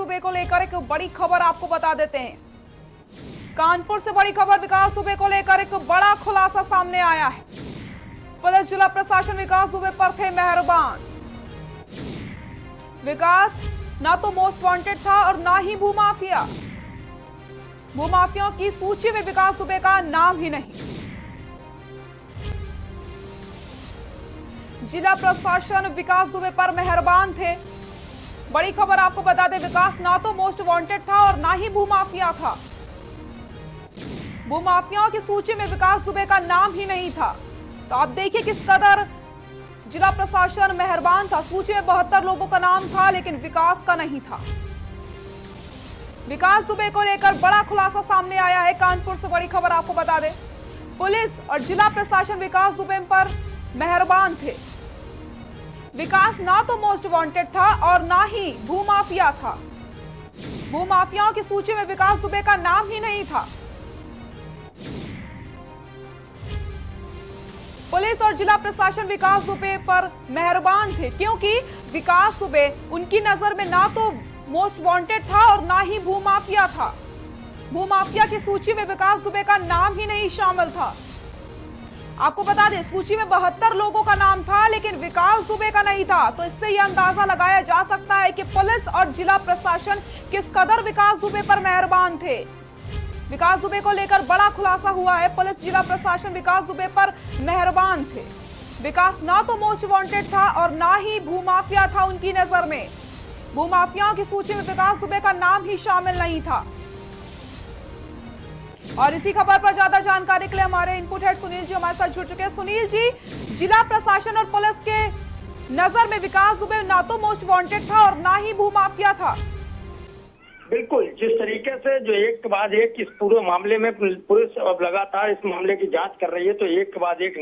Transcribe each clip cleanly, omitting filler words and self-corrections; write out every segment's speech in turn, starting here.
दुबे को लेकर एक बड़ी खबर आपको बता देते हैं। कानपुर से बड़ी खबर, विकास दुबे को लेकर एक बड़ा खुलासा सामने आया है। पुलिस जिला प्रशासन विकास दुबे पर थे मेहरबान। विकास ना तो मोस्ट वांटेड था और ना ही भूमाफिया। भूमाफियाओं की सूची में विकास दुबे का नाम ही नहीं। जिला प्रशासन विकास दुबे पर मेहरबान थे। बड़ी खबर आपको बता दें, विकास ना तो मोस्ट वांटेड था और ना ही भूमाफिया था। भूमाफियाओं की सूची में विकास दुबे का नाम ही नहीं था। तो आप देखिए किस कदर जिला प्रशासन मेहरबान था। सूची में 72 लोगों का नाम था लेकिन विकास का नहीं था। विकास दुबे को लेकर बड़ा खुलासा सामने आया है। कानपुर से बड़ी खबर आपको बता दें, पुलिस और जिला प्रशासन विकास दुबे पर मेहरबान थे। विकास ना तो मोस्ट वांटेड था और ना ही भूमाफिया था। भूमाफियाओं की सूची में विकास दुबे का नाम ही नहीं था। पुलिस और जिला प्रशासन विकास दुबे पर मेहरबान थे क्योंकि विकास दुबे उनकी नजर में ना तो मोस्ट वांटेड था और ना ही भूमाफिया था। भूमाफिया की सूची में विकास दुबे का नाम ही नहीं शामिल था। आपको बता दें, सूची में 72 लोगों का नाम था लेकिन विकास दुबे का नहीं था। तो इससे यह अंदाजा लगाया जा सकता है कि पुलिस और जिला प्रशासन किस कदर विकास दुबे पर मेहरबान थे। विकास दुबे को लेकर बड़ा खुलासा हुआ है। पुलिस जिला प्रशासन विकास दुबे पर मेहरबान थे। विकास ना तो मोस्ट वांटेड था और ना ही भूमाफिया था उनकी नजर में। भूमाफियाओं की सूची में विकास दुबे का नाम ही शामिल नहीं था। और इसी खबर पर ज्यादा जानकारी के लिए हमारे इनपुट हेड सुनील जी हमारे साथ जुड़ चुके हैं। सुनील जी, जिला प्रशासन और पुलिस के नजर में विकास दुबे ना तो मोस्ट वांटेड था और ना ही भूमाफिया था। बिल्कुल, जिस तरीके से जो एक के बाद एक इस पूरे मामले में पुलिस अब लगातार इस मामले की जांच कर रही है, तो एक के बाद एक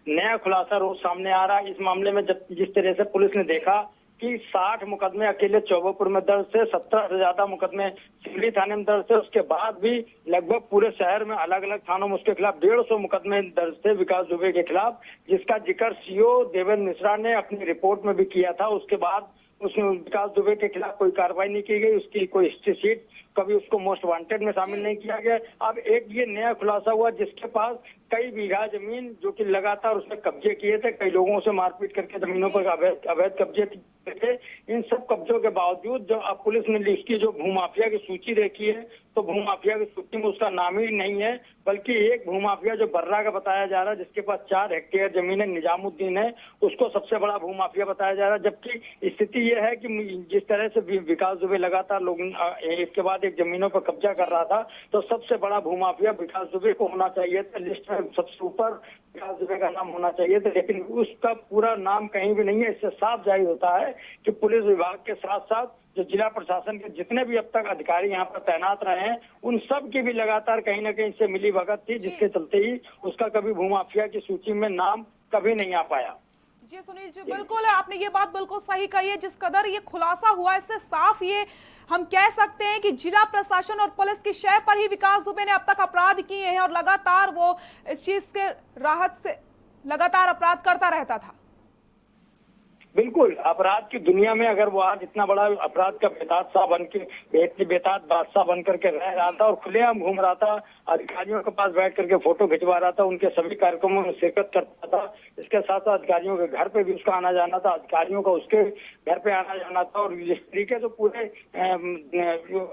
नया खुलासा रोज सामने आ रहा है। इस मामले में जब जिस तरह से पुलिस ने देखा कि 60 मुकदमे अकेले चौबेपुर में दर्ज थे, 70 से ज्यादा मुकदमे सिवली थाने में दर्ज थे, उसके बाद भी लगभग पूरे शहर में अलग अलग थानों में उसके खिलाफ 150 मुकदमे दर्ज थे विकास दुबे के खिलाफ, जिसका जिक्र सीओ देवेंद्र मिश्रा ने अपनी रिपोर्ट में भी किया था। उसके बाद उसमें विकास दुबे के खिलाफ कोई कार्रवाई नहीं की गई, उसकी कोई हिस्ट्री शीट कभी उसको मोस्ट वांटेड में शामिल नहीं किया गया। अब एक ये नया खुलासा हुआ जिसके पास कई बीघा जमीन जो कि लगातार उसने कब्जे किए थे, कई लोगों से मारपीट करके जमीनों पर अवैध कब्जे किए थे। इन सब कब्जों के बावजूद जो अब पुलिस ने उसकी जो भूमाफिया की सूची देखी है, तो भूमाफिया की सूची में उसका नाम ही नहीं है, बल्कि एक भूमाफिया जो बर्रा का बताया जा रहा है, जिसके पास 4 हेक्टेयर जमीन है, निजामुद्दीन है, उसको सबसे बड़ा भूमाफिया बताया जा रहा है। जबकि स्थिति यह है कि जिस तरह से विकास दुबे लगातार लोग इसके बाद एक जमीनों पर कब्जा कर रहा था, तो सबसे बड़ा भूमाफिया विकास दुबे को होना चाहिए था। लिस्ट में सबसे ऊपर विकास दुबे का नाम होना चाहिए था, लेकिन उसका पूरा नाम कहीं भी नहीं है। इससे साफ जाहिर होता है कि पुलिस विभाग के साथ साथ जो जिला प्रशासन के जितने भी अब तक अधिकारी यहाँ पर तैनात रहे हैं, उन सब की भी लगातार कहीं ना कहीं से मिली भगत थी, जिसके चलते ही उसका कभी भूमाफिया की सूची में नाम कभी नहीं आ पाया। जी सुनील जी, बिल्कुल आपने ये बात बिल्कुल सही कही है। जिस कदर ये खुलासा हुआ, इससे साफ ये हम कह सकते हैं कि जिला प्रशासन और पुलिस की शय पर ही विकास दुबे ने अब तक अपराध किए हैं और लगातार वो इस चीज के राहत से लगातार अपराध करता रहता था। बिल्कुल, अपराध की दुनिया में अगर वो आज इतना बड़ा अपराध का बेताज बादशाह बन करके रह रहा था और खुलेआम घूम रहा था, अधिकारियों के पास बैठ करके फोटो खिंचवा रहा था, उनके सभी कार्यक्रमों में शिरकत करता था, इसके साथ साथ अधिकारियों के घर पे भी उसका आना जाना था, अधिकारियों का उसके घर पे आना जाना था। और जिस तरीके से पूरे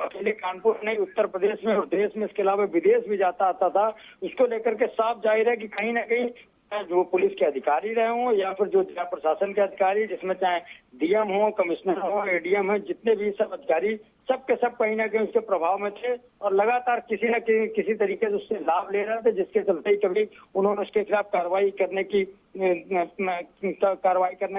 अकेले कानपुर नहीं, उत्तर प्रदेश में और देश में, इसके अलावा विदेश भी जाता आता था, उसको लेकर के साफ जाहिर है कि कहीं ना कहीं जो पुलिस के अधिकारी रहे हों या फिर जो जिला प्रशासन के अधिकारी, जिसमें चाहे डीएम हो, कमिश्नर हो, एडीएम है, जितने भी सब अधिकारी सब के सब कहीं ना कहीं उसके प्रभाव में थे और लगातार किसी न किसी तरीके से उससे लाभ ले रहे थे, जिसके चलते ही कभी उन्होंने उसके खिलाफ कार्रवाई करने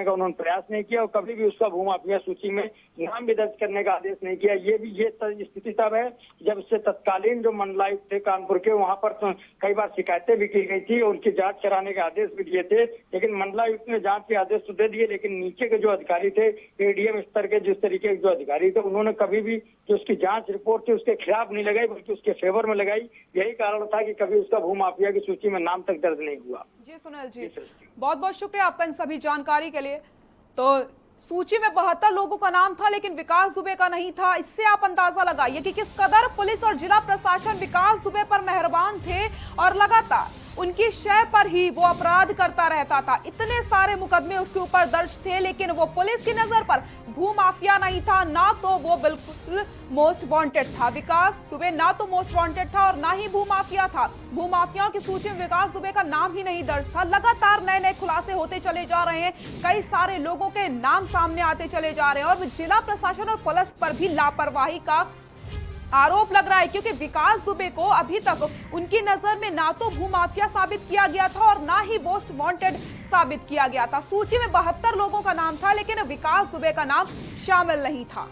का उन्होंने प्रयास नहीं किया और कभी भी उसका भूमाफिया सूची में नाम भी दर्ज करने का आदेश नहीं किया। ये स्थिति तब है जब उससे तत्कालीन जो मंडलायुक्त थे कानपुर के, वहां पर तो कई बार शिकायतें भी की गई थी और उनकी जांच कराने के आदेश भी दिए थे, लेकिन मंडलायुक्त ने जांच के आदेश तो दे दिए, लेकिन नीचे के जो अधिकारी थे, एडीएम स्तर के जिस तरीके के जो अधिकारी थे, उन्होंने कभी भी जो उसकी जांच रिपोर्ट थी उसके खिलाफ नहीं लगाई, बल्कि उसके फेवर में लगाई। यही कारण था कि कभी उसका भूमाफिया की सूची में नाम तक दर्ज नहीं हुआ। जी सुनील जी, बहुत बहुत शुक्रिया आपका इन सभी जानकारी के लिए। तो सूची में 72 लोगों का नाम था लेकिन विकास दुबे का नहीं था। इससे आप अंदाजा लगाइए कि किस कदर पुलिस और जिला प्रशासन विकास दुबे पर मेहरबान थे और लगातार उनकी शय पर ही वो अपराध करता रहता था। इतने सारे मुकदमे उसके ऊपर दर्ज थे लेकिन वो पुलिस की नजर पर भूमाफिया नहीं था, ना तो वो बिल्कुल मोस्ट वांटेड था। विकास दुबे ना तो मोस्ट वांटेड था और ना ही भूमाफिया था। भूमाफियाओं की सूची में विकास दुबे का नाम ही नहीं दर्ज था। लगातार नए नए खुलासे होते चले जा रहे हैं, कई सारे लोगों के नाम सामने आते चले जा रहे हैं और जिला प्रशासन और पुलिस पर भी लापरवाही का आरोप लग रहा है, क्योंकि विकास दुबे को अभी तक उनकी नजर में ना तो भूमाफिया साबित किया गया था और ना ही मोस्ट वांटेड साबित किया गया था। सूची में 72 लोगों का नाम था लेकिन विकास दुबे का नाम शामिल नहीं था।